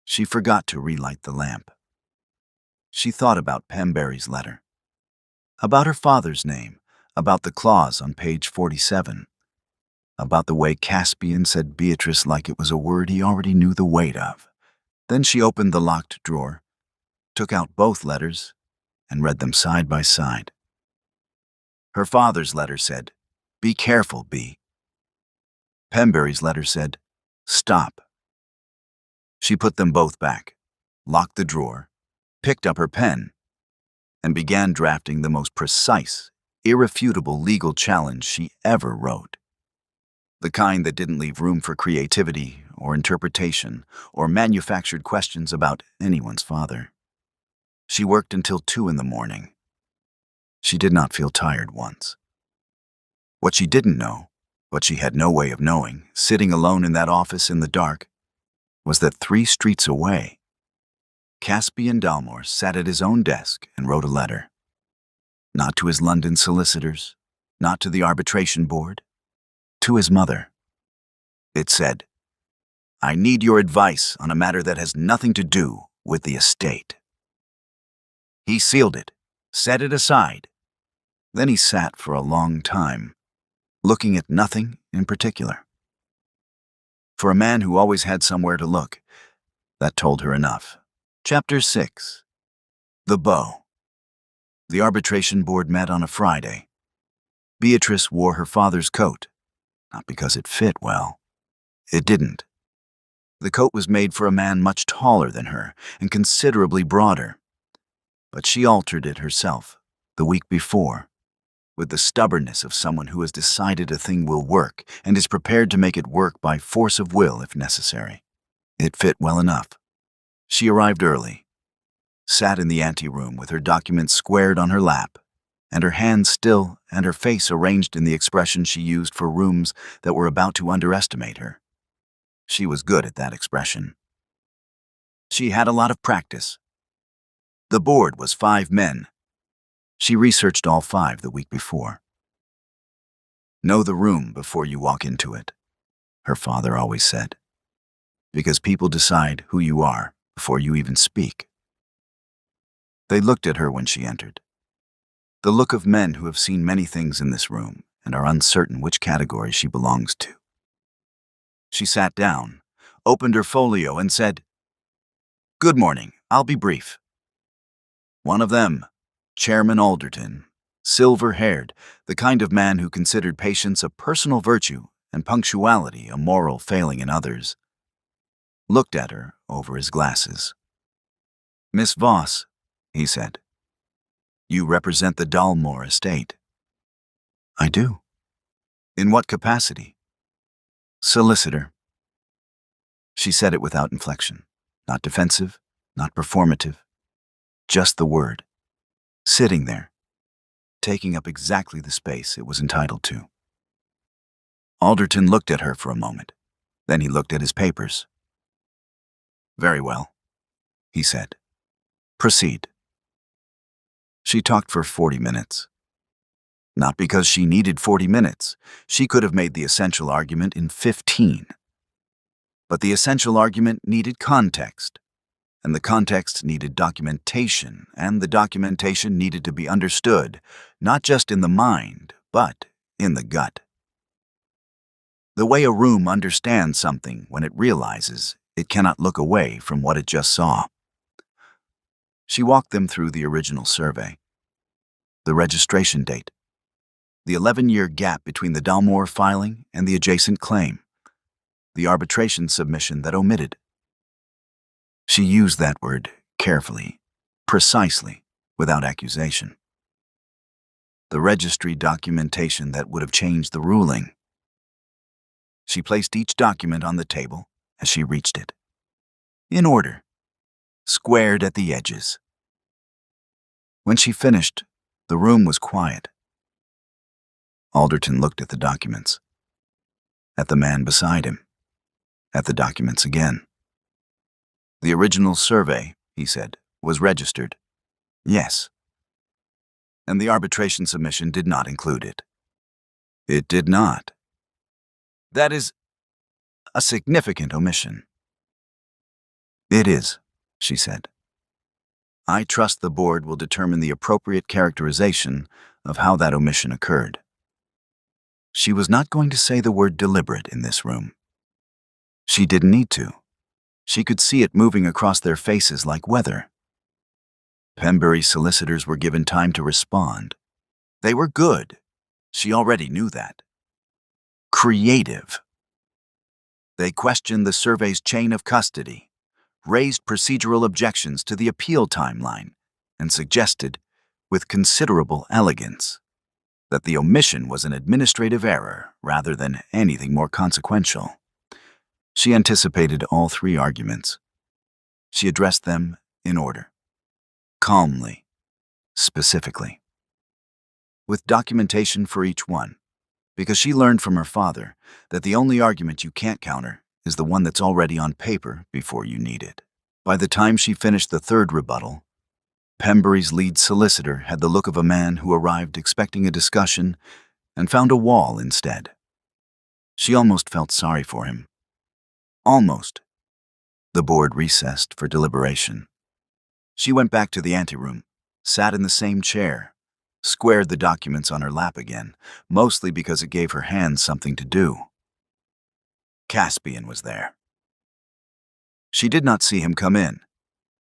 She forgot to relight the lamp. She thought about Pembury's letter, about her father's name, about the clause on page 47, about the way Caspian said Beatrice like it was a word he already knew the weight of. Then she opened the locked drawer, took out both letters, and read them side by side. Her father's letter said, "Be careful, B." Pembury's letter said, "Stop." She put them both back, locked the drawer, picked up her pen, and began drafting the most precise, irrefutable legal challenge she ever wrote. The kind that didn't leave room for creativity or interpretation or manufactured questions about anyone's father. She worked until 2 in the morning. She did not feel tired once. What she didn't know, what she had no way of knowing, sitting alone in that office in the dark, was that 3 streets away, Caspian Dalmore sat at his own desk and wrote a letter. Not to his London solicitors, not to the arbitration board, to his mother. It said, "I need your advice on a matter that has nothing to do with the estate." He sealed it, set it aside. Then he sat for a long time, looking at nothing in particular. For a man who always had somewhere to look, that told her enough. Chapter 6. The Beau. The arbitration board met on a Friday. Beatrice wore her father's coat, not because it fit well. It didn't. The coat was made for a man much taller than her and considerably broader. But she altered it herself, the week before, with the stubbornness of someone who has decided a thing will work and is prepared to make it work by force of will if necessary. It fit well enough. She arrived early, sat in the anteroom with her documents squared on her lap, and her hands still and her face arranged in the expression she used for rooms that were about to underestimate her. She was good at that expression. She had a lot of practice. The board was 5 men. She researched all 5 the week before. Know the room before you walk into it, her father always said, because people decide who you are before you even speak. They looked at her when she entered. The look of men who have seen many things in this room and are uncertain which category she belongs to. She sat down, opened her folio, and said, "Good morning, I'll be brief." One of them, Chairman Alderton, silver-haired, the kind of man who considered patience a personal virtue and punctuality a moral failing in others, looked at her over his glasses. "Miss Voss," he said, "you represent the Dalmore estate." "I do." "In what capacity?" "Solicitor." She said it without inflection, not defensive, not performative, just the word, sitting there, taking up exactly the space it was entitled to. Alderton looked at her for a moment. Then he looked at his papers. "Very well," he said. "Proceed." She talked for 40 minutes. Not because she needed 40 minutes. She could have made the essential argument in 15. But the essential argument needed context, and the context needed documentation, and the documentation needed to be understood, not just in the mind, but in the gut. The way a room understands something when it realizes it cannot look away from what it just saw. She walked them through the original survey, the registration date, the 11-year gap between the Dalmore filing and the adjacent claim, the arbitration submission that omitted. She used that word carefully, precisely, without accusation. The registry documentation that would have changed the ruling. She placed each document on the table as she reached it, in order, squared at the edges. When she finished, the room was quiet. Alderton looked at the documents, at the man beside him, at the documents again. "The original survey," he said, "was registered." "Yes." "And the arbitration submission did not include it." "It did not." "That is a significant omission." "It is," she said. "I trust the board will determine the appropriate characterization of how that omission occurred." She was not going to say the word deliberate in this room. She didn't need to. She could see it moving across their faces like weather. Pembury's solicitors were given time to respond. They were good. She already knew that. Creative. They questioned the survey's chain of custody, raised procedural objections to the appeal timeline, and suggested, with considerable elegance, that the omission was an administrative error rather than anything more consequential. She anticipated all 3 arguments. She addressed them in order, calmly, specifically, with documentation for each one, because she learned from her father that the only argument you can't counter is the one that's already on paper before you need it. By the time she finished the third rebuttal, Pembury's lead solicitor had the look of a man who arrived expecting a discussion and found a wall instead. She almost felt sorry for him. Almost. The board recessed for deliberation. She went back to the anteroom, sat in the same chair, squared the documents on her lap again, mostly because it gave her hands something to do. Caspian was there. She did not see him come in.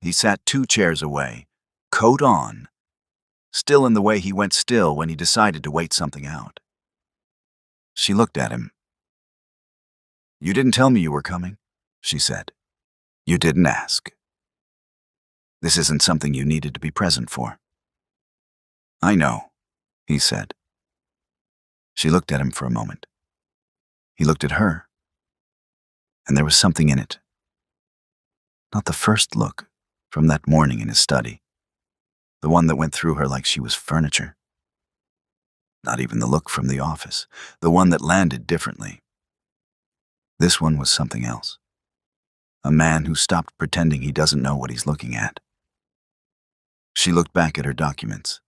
He sat 2 chairs away, coat on, still in the way he went still when he decided to wait something out. She looked at him. "You didn't tell me you were coming," she said. "You didn't ask. This isn't something you needed to be present for." "I know," he said. She looked at him for a moment. He looked at her, and there was something in it. Not the first look from that morning in his study, the one that went through her like she was furniture. Not even the look from the office, the one that landed differently. This one was something else. A man who stopped pretending he doesn't know what he's looking at. She looked back at her documents.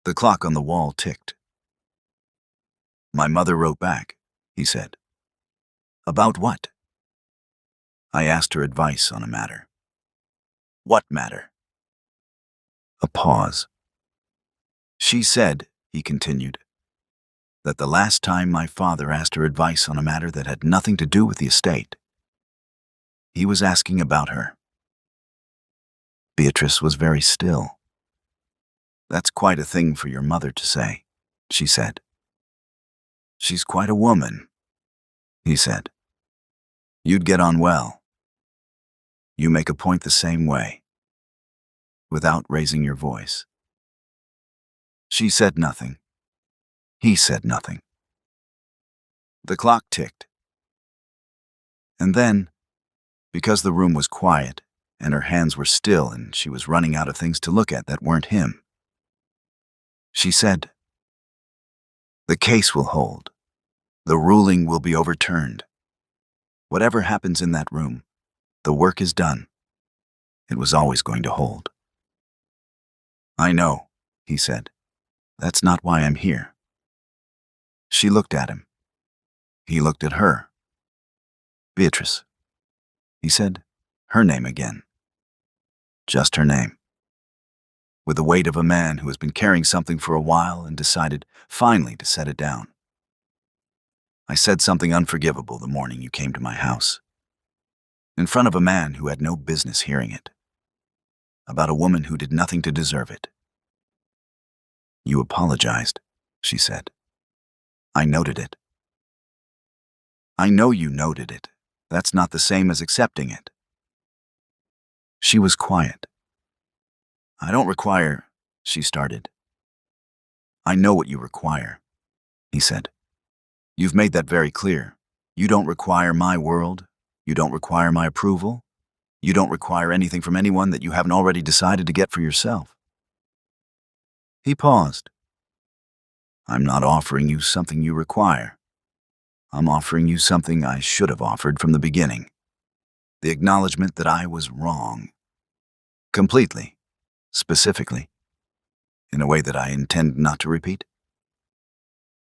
The clock on the wall ticked. "My mother wrote back," he said. "About what?" "I asked her advice on a matter." "What matter?" A pause. "She said," he continued, "that the last time my father asked her advice on a matter that had nothing to do with the estate, he was asking about her." Beatrice was very still. "That's quite a thing for your mother to say," she said. "She's quite a woman," he said. "You'd get on well. You make a point the same way, without raising your voice." She said nothing. He said nothing. The clock ticked. And then, because the room was quiet and her hands were still and she was running out of things to look at that weren't him, she said, "The case will hold. The ruling will be overturned. Whatever happens in that room, the work is done. It was always going to hold." "I know," he said. "That's not why I'm here." She looked at him. He looked at her. "Beatrice," he said, her name again. Just her name. With the weight of a man who has been carrying something for a while and decided, finally, to set it down. "I said something unforgivable the morning you came to my house. In front of a man who had no business hearing it. About a woman who did nothing to deserve it." "You apologized," she said. "I noted it." "I know you noted it. That's not the same as accepting it." She was quiet. "I don't require," she started. "I know what you require," he said. "You've made that very clear. You don't require my world. You don't require my approval. You don't require anything from anyone that you haven't already decided to get for yourself." He paused. "I'm not offering you something you require. I'm offering you something I should have offered from the beginning. The acknowledgement that I was wrong. Completely. Specifically. In a way that I intend not to repeat."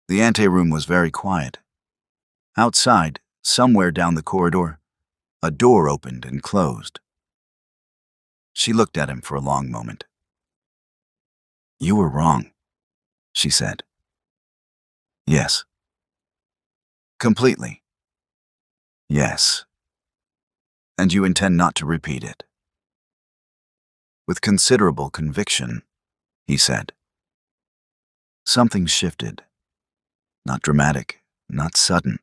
The anteroom was very quiet. Outside, somewhere down the corridor, a door opened and closed. She looked at him for a long moment. "You were wrong," she said. "Yes." "Completely." "Yes." "And you intend not to repeat it." With considerable conviction, he said. Something shifted. Not dramatic, not sudden.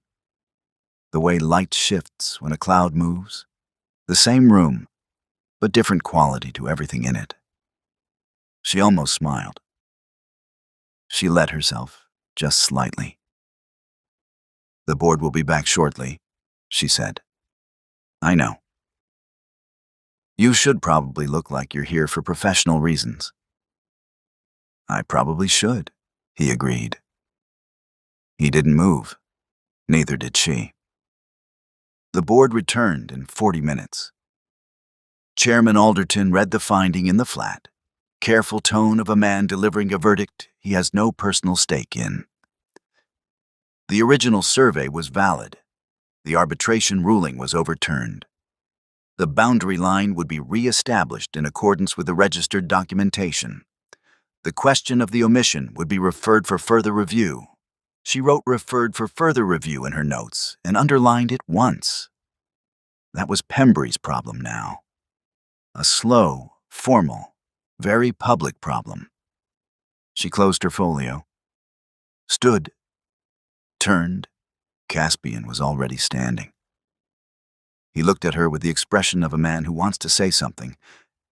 The way light shifts when a cloud moves. The same room, but different quality to everything in it. She almost smiled. She let herself, just slightly. "The board will be back shortly," she said. "I know. You should probably look like you're here for professional reasons." "I probably should," he agreed. He didn't move. Neither did she. The board returned in 40 minutes. Chairman Alderton read the finding in the flat, careful tone of a man delivering a verdict he has no personal stake in. The original survey was valid. The arbitration ruling was overturned. The boundary line would be re-established in accordance with the registered documentation. The question of the omission would be referred for further review. She wrote "referred for further review" in her notes and underlined it once. That was Pembrey's problem now. A slow, formal, very public problem. She closed her folio, stood, turned. Caspian was already standing. He looked at her with the expression of a man who wants to say something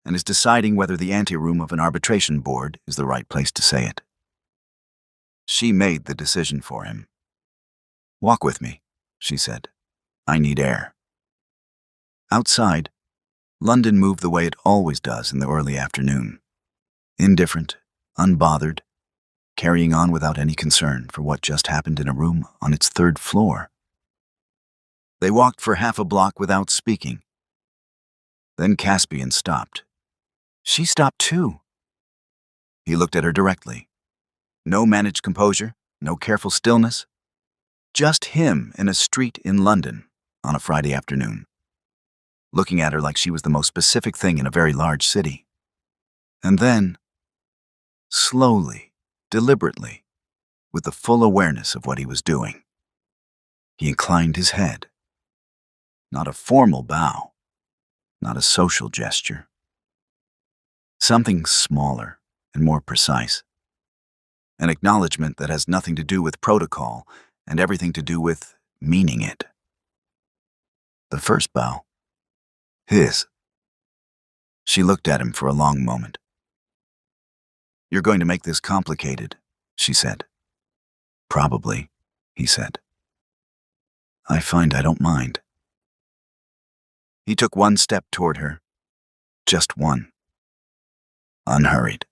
and is deciding whether the anteroom of an arbitration board is the right place to say it. She made the decision for him. "Walk with me," she said. "I need air." Outside, London moved the way it always does in the early afternoon. Indifferent, unbothered, carrying on without any concern for what just happened in a room on its 3rd floor. They walked for half a block without speaking. Then Caspian stopped. She stopped too. He looked at her directly. No managed composure, no careful stillness. Just him in a street in London on a Friday afternoon, looking at her like she was the most specific thing in a very large city. And then, slowly, deliberately, with the full awareness of what he was doing, he inclined his head. Not a formal bow, not a social gesture. Something smaller and more precise. An acknowledgement that has nothing to do with protocol and everything to do with meaning it. The first bow. His. She looked at him for a long moment. "You're going to make this complicated," she said. "Probably," he said. "I find I don't mind." He took one step toward her. Just one. Unhurried.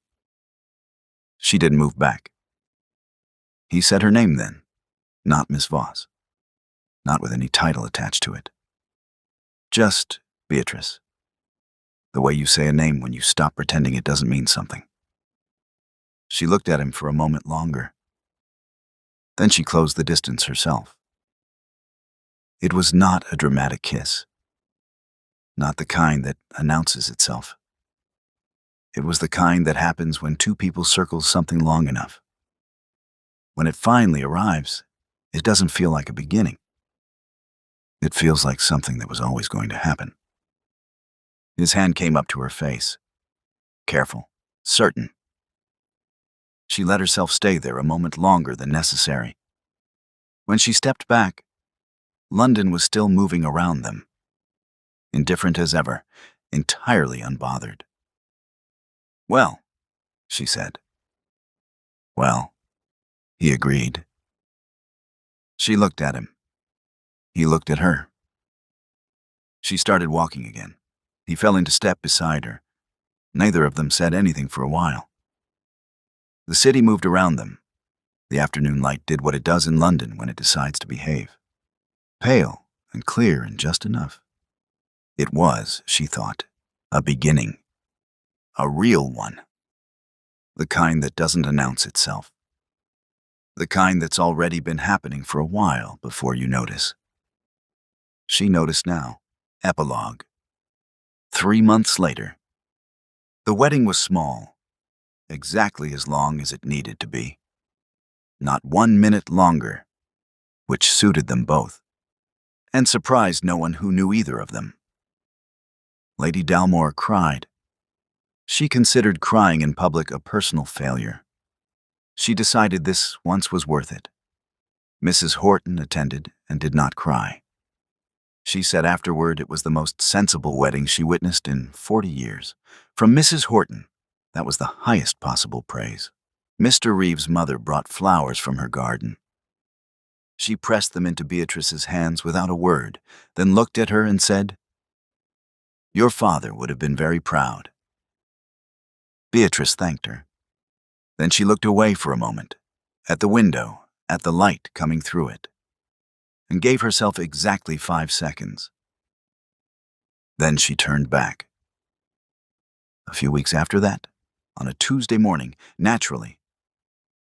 She didn't move back. He said her name then, not Miss Voss. Not with any title attached to it. Just Beatrice. The way you say a name when you stop pretending it doesn't mean something. She looked at him for a moment longer. Then she closed the distance herself. It was not a dramatic kiss. Not the kind that announces itself. It was the kind that happens when two people circle something long enough. When it finally arrives, it doesn't feel like a beginning. It feels like something that was always going to happen. His hand came up to her face. Careful, certain. She let herself stay there a moment longer than necessary. When she stepped back, London was still moving around them. Indifferent as ever, entirely unbothered. "Well," she said. "Well," he agreed. She looked at him. He looked at her. She started walking again. He fell into step beside her. Neither of them said anything for a while. The city moved around them. The afternoon light did what it does in London when it decides to behave. Pale and clear and just enough. It was, she thought, a beginning. A real one. The kind that doesn't announce itself. The kind that's already been happening for a while before you notice. She noticed now. Epilogue. 3 months later. The wedding was small, exactly as long as it needed to be. Not 1 minute longer, which suited them both, and surprised no one who knew either of them. Lady Dalmore cried. She considered crying in public a personal failure. She decided this once was worth it. Mrs. Horton attended and did not cry. She said afterward it was the most sensible wedding she witnessed in 40 years. From Mrs. Horton, that was the highest possible praise. Mr. Reeves' mother brought flowers from her garden. She pressed them into Beatrice's hands without a word, then looked at her and said, "Your father would have been very proud." Beatrice thanked her. Then she looked away for a moment, at the window, at the light coming through it. and gave herself exactly 5 seconds. Then she turned back. A few weeks after that, on a Tuesday morning, naturally,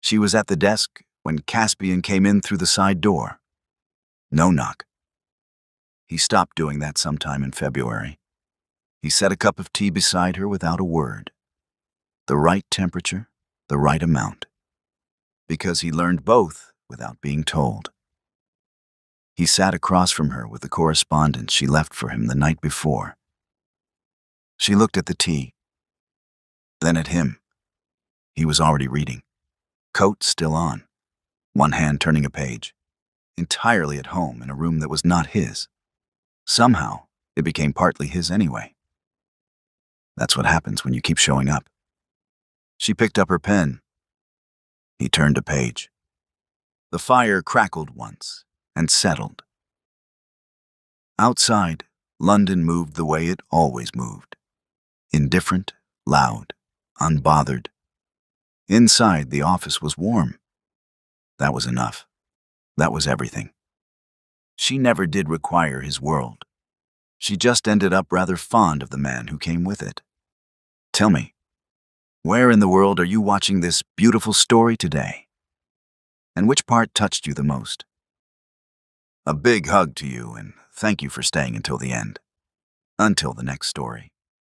she was at the desk when Caspian came in through the side door. No knock. He stopped doing that sometime in February. He set a cup of tea beside her without a word. The right temperature, the right amount. Because he learned both without being told. He sat across from her with the correspondence she left for him the night before. She looked at the tea, then at him. He was already reading, coat still on, one hand turning a page, entirely at home in a room that was not his. Somehow, it became partly his anyway. That's what happens when you keep showing up. She picked up her pen. He turned a page. The fire crackled once and settled. Outside, London moved the way it always moved. Indifferent, loud, unbothered. Inside, the office was warm. That was enough. That was everything. She never did require his world. She just ended up rather fond of the man who came with it. Tell me, where in the world are you watching this beautiful story today? And which part touched you the most? A big hug to you, and thank you for staying until the end. Until the next story.